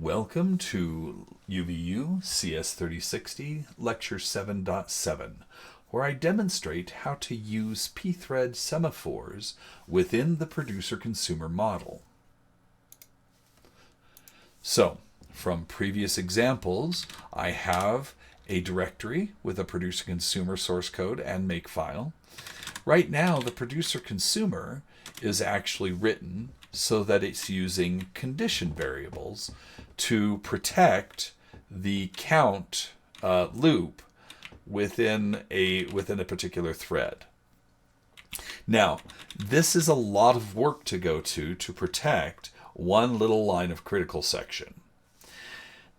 Welcome to UVU CS3060 Lecture 7.7, where I demonstrate how to use pthread semaphores within the producer-consumer model. So, from previous examples, I have a directory with a producer-consumer source code and makefile. Right now, the producer-consumer is actually written so that it's using condition variables to protect the count loop within a particular thread. Now, this is a lot of work to go to protect one little line of critical section.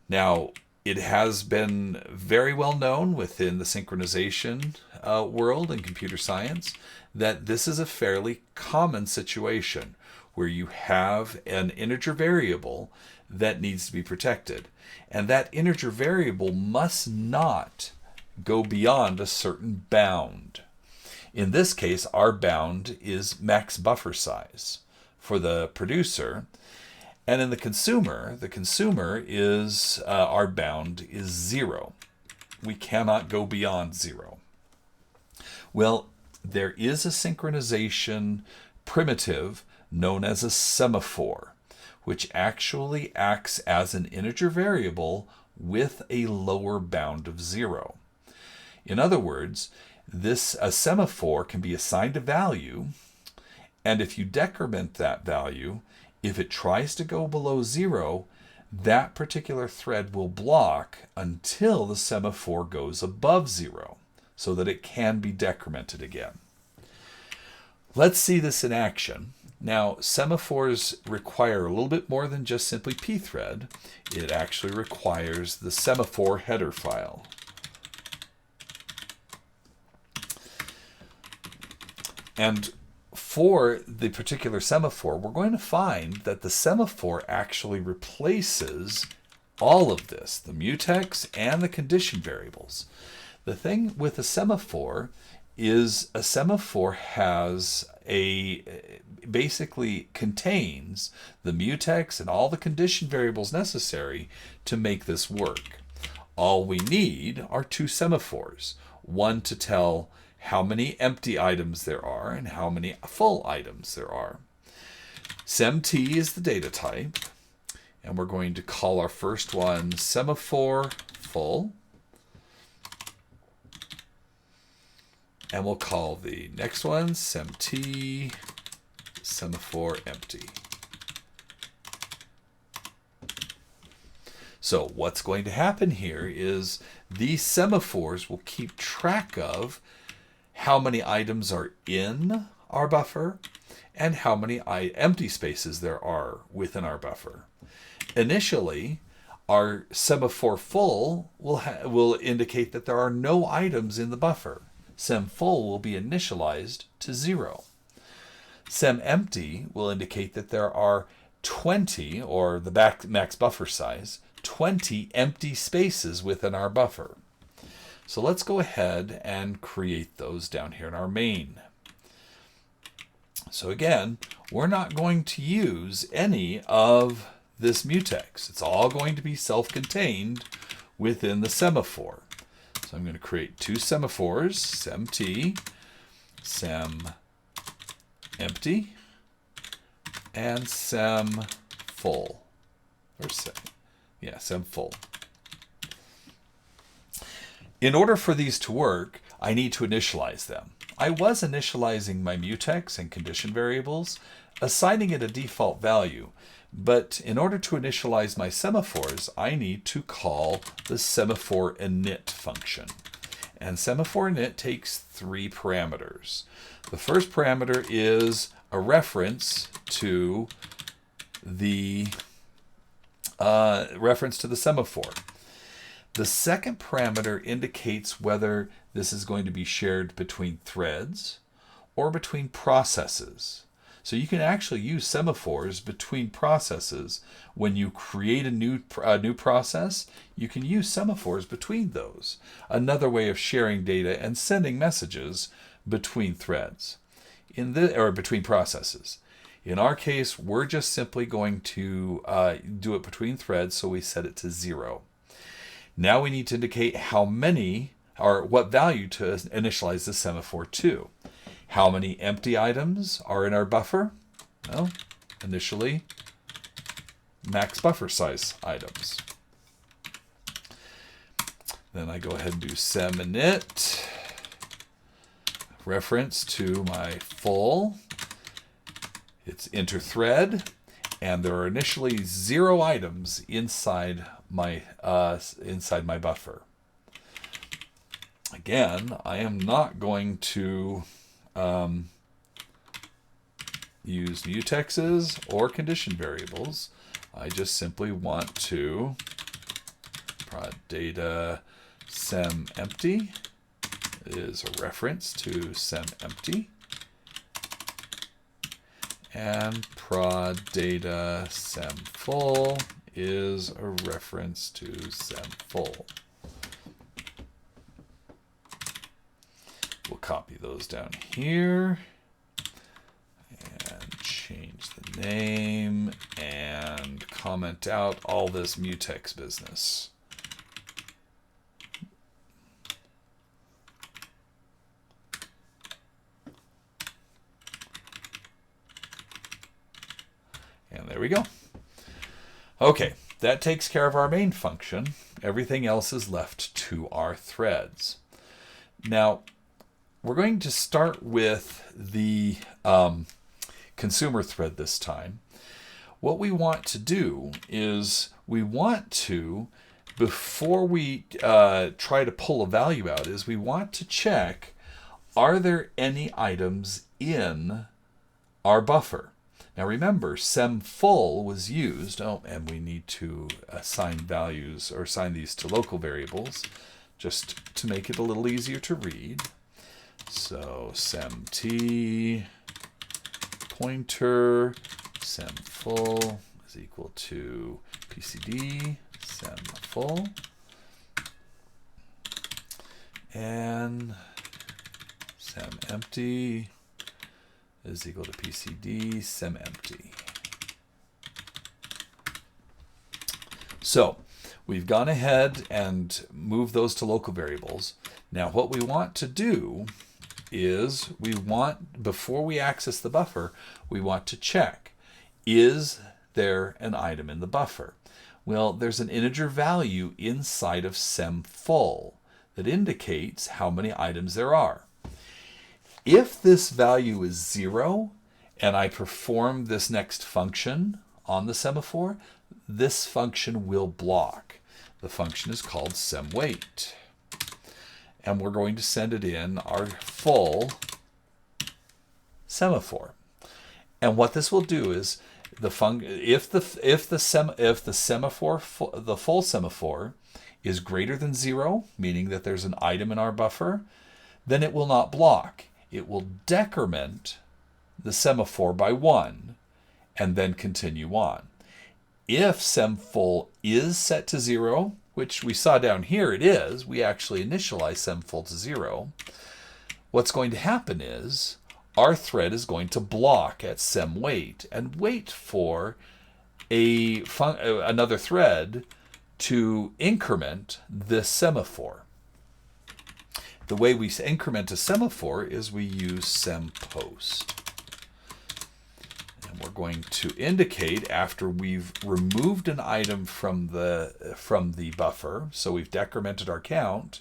Now, it has been very well known within the synchronization world in computer science that this is a fairly common situation where you have an integer variable that needs to be protected. And that integer variable must not go beyond a certain bound. In this case, our bound is max buffer size for the producer. And in the consumer is, our bound is 0. We cannot go beyond 0. Well, there is a synchronization primitive known as a semaphore, which actually acts as an integer variable with a lower bound of 0. In other words, a semaphore can be assigned a value, and if you decrement that value, if it tries to go below 0, that particular thread will block until the semaphore goes above 0, so that it can be decremented again. Let's see this in action. Now, semaphores require a little bit more than just simply pthread. It actually requires the semaphore header file. And for the particular semaphore, we're going to find that the semaphore actually replaces all of this, the mutex and the condition variables. The thing with a semaphore is a semaphore basically contains the mutex and all the condition variables necessary to make this work. All we need are two semaphores, one to tell how many empty items there are and how many full items there are. Semt is the data type, and we're going to call our first one semaphore full. And we'll call the next one semt semaphore empty. So what's going to happen here is these semaphores will keep track of how many items are in our buffer and how many empty spaces there are within our buffer. Initially, our semaphore full will indicate that there are no items in the buffer. Sem full will be initialized to 0. Sem empty will indicate that there are 20, or the max buffer size, 20 empty spaces within our buffer. So let's go ahead and create those down here in our main. So again, we're not going to use any of this mutex. It's all going to be self-contained within the semaphore. So I'm going to create two semaphores, semt, sem empty, and sem full. Sem full. In order for these to work, I need to initialize them. I was initializing my mutex and condition variables, assigning it a default value. But in order to initialize my semaphores, I need to call the semaphore init function. And semaphore init takes 3 parameters. The first parameter is a reference to the semaphore. The second parameter indicates whether this is going to be shared between threads or between processes. So you can actually use semaphores between processes. When you create a new process, you can use semaphores between those. Another way of sharing data and sending messages between threads, or between processes. In our case, we're just simply going to do it between threads, so we set it to 0. Now we need to indicate how many, or what value to initialize the semaphore to. How many empty items are in our buffer? Well, initially, max buffer size items. Then I go ahead and do seminit, reference to my full. It's interthread, and there are initially 0 items inside my buffer. Again, I am not going to use mutexes or condition variables. I just simply want to prod data semEmpty is a reference to semEmpty, and prod data semFull is a reference to semFull. We'll copy those down here and change the name and comment out all this mutex business. And there we go. Okay, that takes care of our main function. Everything else is left to our threads. Now, we're going to start with the consumer thread this time. What we want to do is we want to, before we try to pull a value out, is we want to check, are there any items in our buffer? Now remember, semFull was used, and we need to assign values or assign these to local variables just to make it a little easier to read. So semT pointer semFull is equal to PCD semFull, and semEmpty is equal to PCD semEmpty. So we've gone ahead and moved those to local variables. Now what we want to do is before we access the buffer, we want to check, is there an item in the buffer? Well, there's an integer value inside of semFull that indicates how many items there are. If this value is 0 and I perform this next function on the semaphore, this function will block. The function is called semWait. And we're going to send it in our full semaphore. And what this will do is the full semaphore is greater than 0, meaning that there's an item in our buffer, then it will not block. It will decrement the semaphore by 1 and then continue on. If semFull is set to 0, which we saw down here it is, we actually initialize semFull to 0, what's going to happen is our thread is going to block at semWait and wait for another thread to increment this semaphore. The way we increment a semaphore is we use semPost. And we're going to indicate after we've removed an item from the buffer, so we've decremented our count,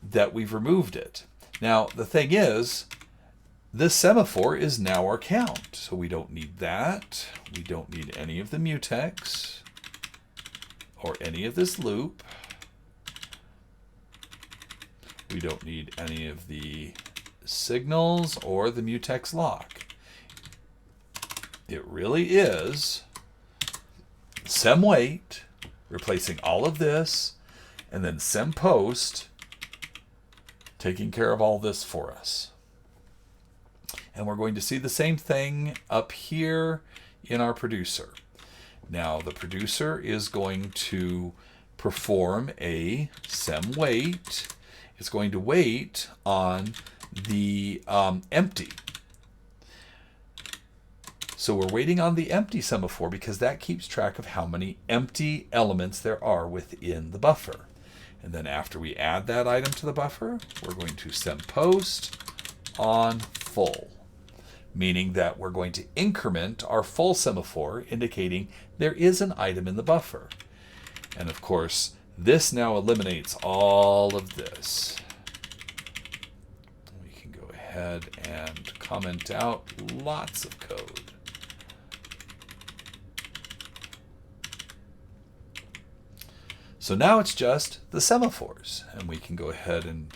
that we've removed it. Now, the thing is, this semaphore is now our count, so we don't need that. We don't need any of the mutex or any of this loop. We don't need any of the signals or the mutex lock. It really is semWait, replacing all of this, and then semPost, taking care of all this for us. And we're going to see the same thing up here in our producer. Now the producer is going to perform a semWait. It's going to wait on the empty. So we're waiting on the empty semaphore because that keeps track of how many empty elements there are within the buffer. And then after we add that item to the buffer, we're going to semPost on full, meaning that we're going to increment our full semaphore, indicating there is an item in the buffer. And of course, this now eliminates all of this. We can go ahead and comment out lots of code. So now it's just the semaphores, and we can go ahead and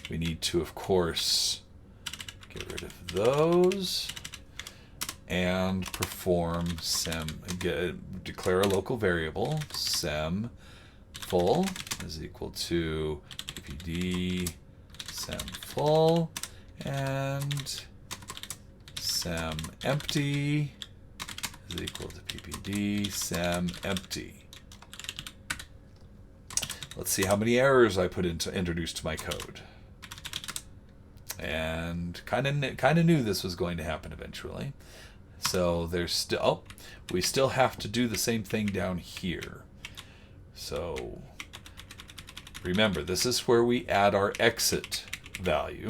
we need to, of course, get rid of those and perform declare a local variable, sem full is equal to ppd sem full, and sem empty is equal to ppd sem empty. Let's see how many errors I introduced to my code. And kind of knew this was going to happen eventually. So there's still, we still have to do the same thing down here. So remember, this is where we add our exit value,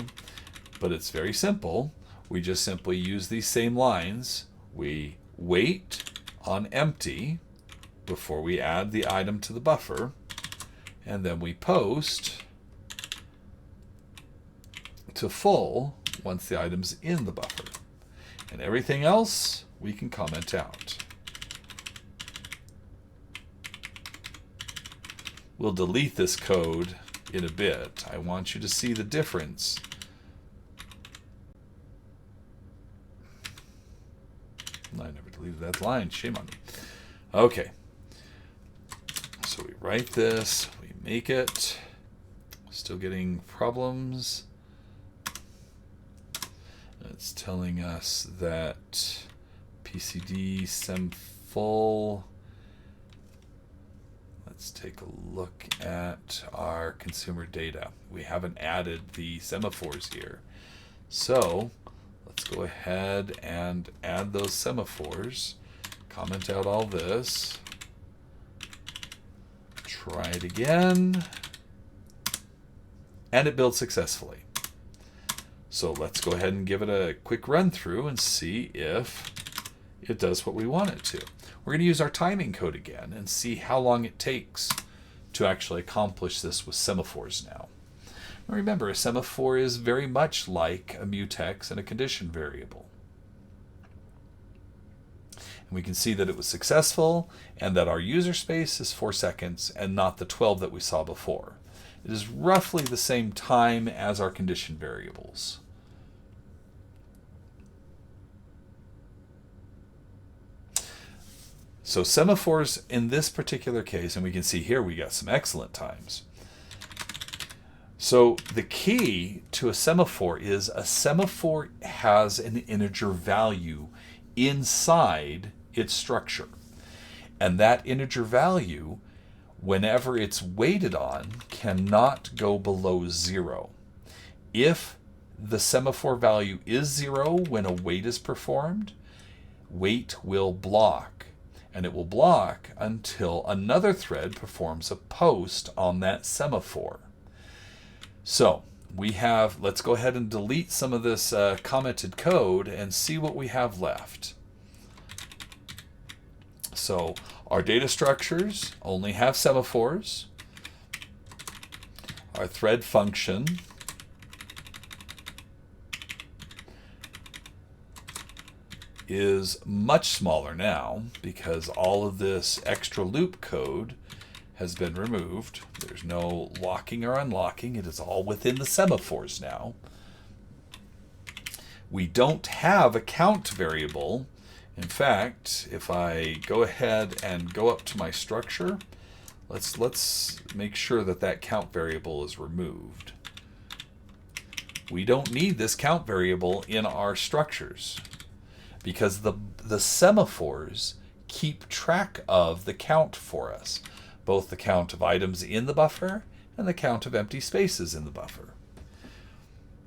but it's very simple. We just simply use these same lines. We wait on empty before we add the item to the buffer, and then we post to full once the item's in the buffer. And everything else we can comment out. We'll delete this code in a bit. I want you to see the difference. I never deleted that line. Shame on me. Okay. So we write this, we make it. Still getting problems. It's telling us that PCD sem full. Let's take a look at our consumer data. We haven't added the semaphores here. So let's go ahead and add those semaphores. Comment out all this. Try it again. And it builds successfully. So let's go ahead and give it a quick run through and see if it does what we want it to. We're going to use our timing code again and see how long it takes to actually accomplish this with semaphores now. Now remember, a semaphore is very much like a mutex and a condition variable. And we can see that it was successful and that our user space is 4 seconds and not the 12 that we saw before. It is roughly the same time as our condition variables. So semaphores in this particular case, and we can see here we got some excellent times. So the key to a semaphore is a semaphore has an integer value inside its structure. And that integer value, whenever it's waited on, cannot go below 0. If the semaphore value is 0 when a wait is performed, wait will block. And it will block until another thread performs a post on that semaphore. So we have, let's go ahead and delete some of this commented code and see what we have left. So our data structures only have semaphores. Our thread function is much smaller now because all of this extra loop code has been removed. There's no locking or unlocking. It is all within the semaphores now. We don't have a count variable. In fact, if I go ahead and go up to my structure, let's make sure that that count variable is removed. We don't need this count variable in our structures, because the semaphores keep track of the count for us, both the count of items in the buffer and the count of empty spaces in the buffer.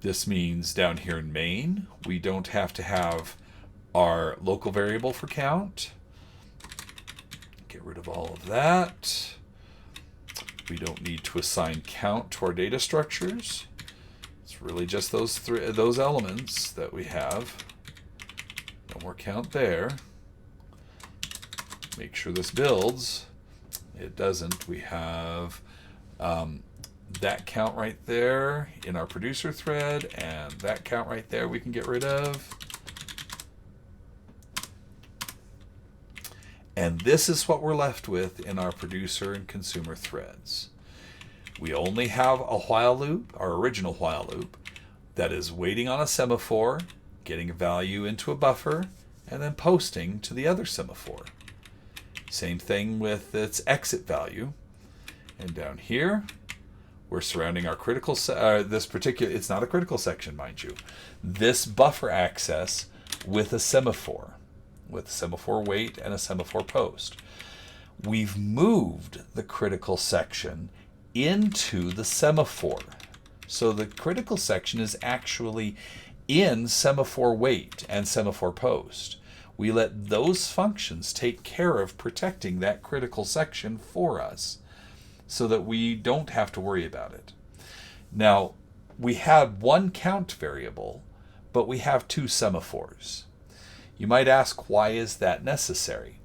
This means down here in main, we don't have to have our local variable for count. Get rid of all of that. We don't need to assign count to our data structures. It's really just those elements that we have. No more count there. Make sure this builds. It doesn't. We have that count right there in our producer thread, and that count right there we can get rid of. And this is what we're left with in our producer and consumer threads. We only have a while loop, our original while loop, that is waiting on a semaphore, getting a value into a buffer, and then posting to the other semaphore. Same thing with its exit value. And down here, we're surrounding our critical, it's not a critical section, mind you, this buffer access with a semaphore wait and a semaphore post. We've moved the critical section into the semaphore. So the critical section is actually in semaphore wait and semaphore post. We let those functions take care of protecting that critical section for us so that we don't have to worry about it. Now, we had one count variable, but we have two semaphores. You might ask, why is that necessary?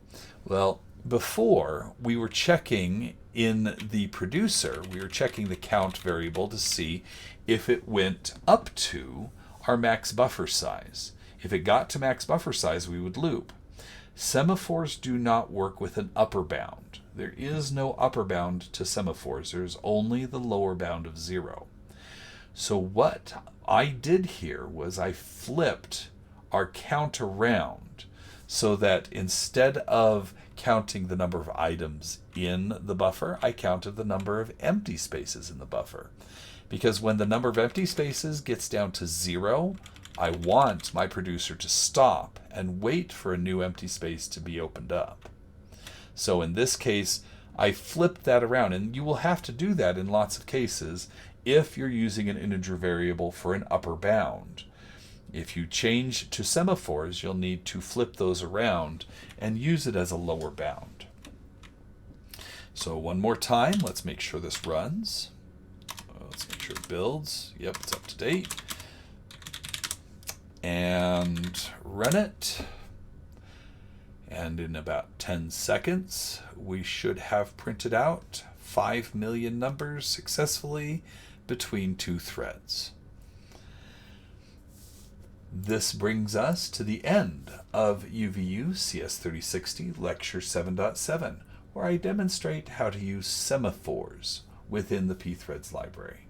Well, before we were checking in the producer, we were checking the count variable to see if it went up to our max buffer size. If it got to max buffer size, we would loop. Semaphores do not work with an upper bound. There is no upper bound to semaphores. There's only the lower bound of 0. So what I did here was I flipped our count around so that instead of counting the number of items in the buffer, I counted the number of empty spaces in the buffer. Because when the number of empty spaces gets down to 0, I want my producer to stop and wait for a new empty space to be opened up. So in this case, I flipped that around, and you will have to do that in lots of cases if you're using an integer variable for an upper bound. If you change to semaphores, you'll need to flip those around and use it as a lower bound. So one more time, let's make sure this runs. Let's make sure it builds. Yep, it's up to date. And run it. And in about 10 seconds, we should have printed out 5 million numbers successfully between two threads. This brings us to the end of UVU CS3060 Lecture 7.7, where I demonstrate how to use semaphores within the pthreads library.